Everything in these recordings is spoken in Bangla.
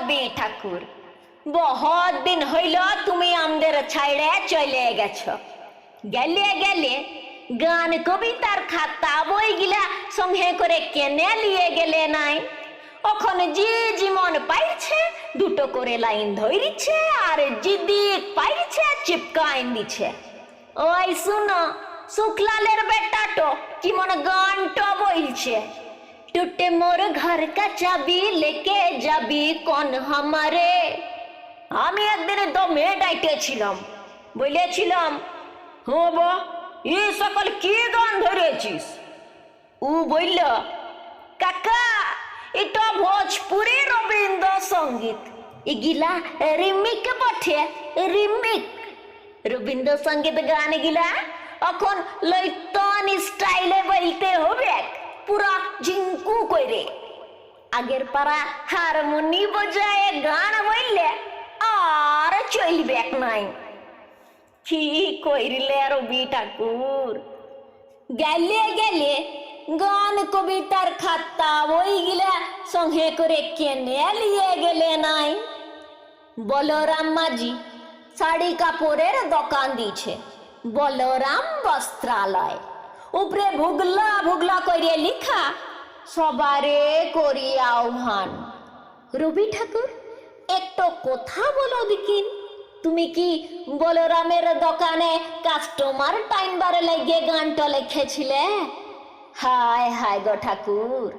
রবি ঠাকুর, বহুত দিন হইল তুমি আমাদের ছাইড়ে চলে গেছো। গেলে গেলে গান কবিতার খাতা বইগুলা সঙ্গে করে কেনে লিয়ে গেলে নাই? এখন যে যেমন পাইছে দুটো করে লাইন ধরিছে আর জিদি পাইছে চিপকাইন দিছে। ওই শুনো, শুক্লালের বেটাটো কেমন গানটা বলছে, टूटे मोर घर का चाबी लेके যাবি কোন হামারে। আমি একদিন দমে ডাইটেছিলাম, বলেছিলাম হব এই সকল কি গান ধরেছিস? ও বলল, কাকা এটা ভোজপুরি রবীন্দ্র সঙ্গীত, এগুলা রিমিক বটে, রিমিক। রবীন্দ্র সঙ্গীত গান গিলা এখন লইতন স্টাইলে বলতে হবে, পুরা ঝিঙ্কু কইরে। আগের পারা হারমোনি বজায় গান বললে আর চলবে নাই। কি কইলে রবি ঠাকুর, গেলে গেলে গান কবিতার খাতা বইগুলা সঙ্গে করে কেনে লিয়ে গেলে নাই? বলরাম মাঝি শাড়ি কাপড়ের দোকান দিছে, বলরাম বস্ত্রালয়। উপরে ভুগলা ভুগলা করে লিখা, সবারে করি আহ্বান। রবি ঠাকুর একটু কথা বলো দেখিন, তুমি কি বলরামের দোকানে কাস্টমার টাইমবার লাগিয়ে গানটা লিখেছিলে? হায় হায় গো ঠাকুর,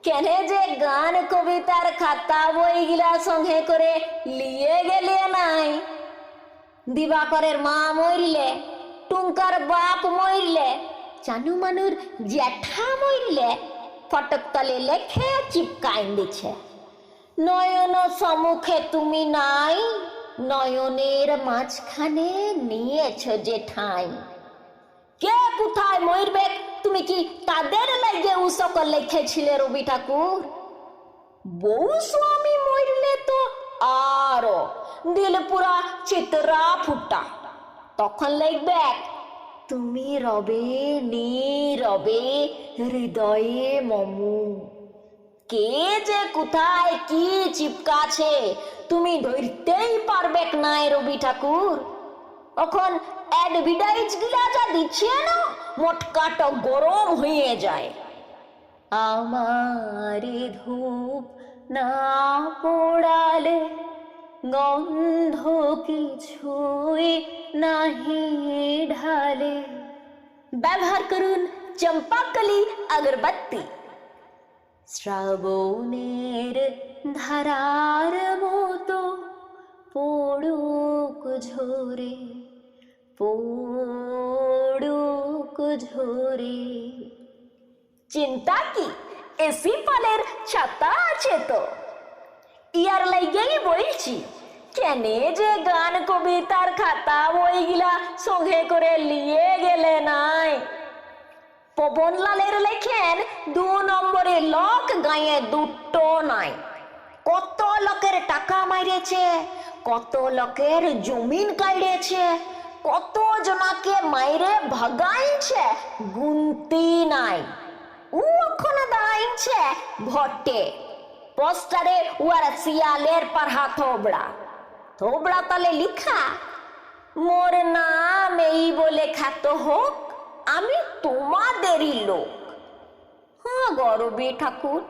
কেনে যে গান কবিতার খাতা বইগুলা সঙ্গে করে লিয়ে গেলে নাই? দিবাকরের মা মরলে, টুঙ্কার বাপ মরলে, চানু মানুর জ্যাঠা মরলে ফটক তলে লেখে চিপকাইন দিছে, নয়ন সম্মুখে তুমি নাই, নয়নের মাঝখানে নিয়েছ যে ঠাই। কে কোথায় মরবে তুমি কি তাদের লাগে ও সকল লিখেছিলে রবি ঠাকুর? বউ স্বামী মরলে তো আরো দিল পুরা চিত্রা ফুটা, তখন লিখবে তুমি রবে নীরবে হৃদয়ে মমু। কে যে কোথায় কি চিপকাছে তুমি ধরতেই পারবে নাই রবি ঠাকুর। এখন অ্যাডভার্টাইজ গুলা যা দিচ্ছে না, মোটকাটা গরম হয়ে যায়। আমারে ধূপ না পোড়ালে গন্ধ কিছুই নাহি ঢালে। ব্যবহার করুন চম্পাকলি আগরবাতি। শ্রাবণের ধারার মতো পড়ুক ঝরে, পড়ুক ঝরে। চিন্তা কি, এসি পালের ছাতা আছে তো। ইয়ার লাগেই বলছি, কেনে যে গান কবিতার খাতা বইগুলা সঙ্গে করে লিয়ে গেলে নাই? পবনলালের লেখেন 2 নম্বরে লোক গায়ে দুটো নাই। কত লোকের টাকা মাইরেছে, কত লোকের জমিন কাইড়েছে, কত জনাকে মাইরে ভাগাইছে, গুনতি নাই। ও ওখানে দাঁড়াইছে ভটে, পোস্টারে উয়ার শিয়ালের পাড়া থোবড়া, থোবড়া তলে লিখা, মোর নাম এই বলে খ্যাত হোক, আমি তোমাদেরই লোক। হ্যাঁ গরবি ঠাকুর,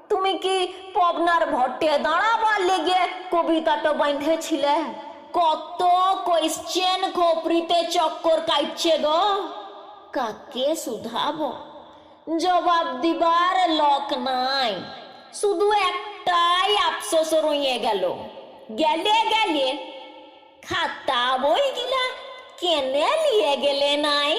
তুমি কি পবনার ভট্টে দাঁড়াবার লেগে কবিতাটা বাঁধেছিলে? কত কোয়েশ্চেন খোপরিতে চক্কর কাটছে গো, কাকে শুধাবো? জবাব দিবার লোক নাই, শুধু একটাই আফসোস রয়ে গেল, গেলে গেলে খাতা বইগুলা কেনে লিয়ে গেলে নাই?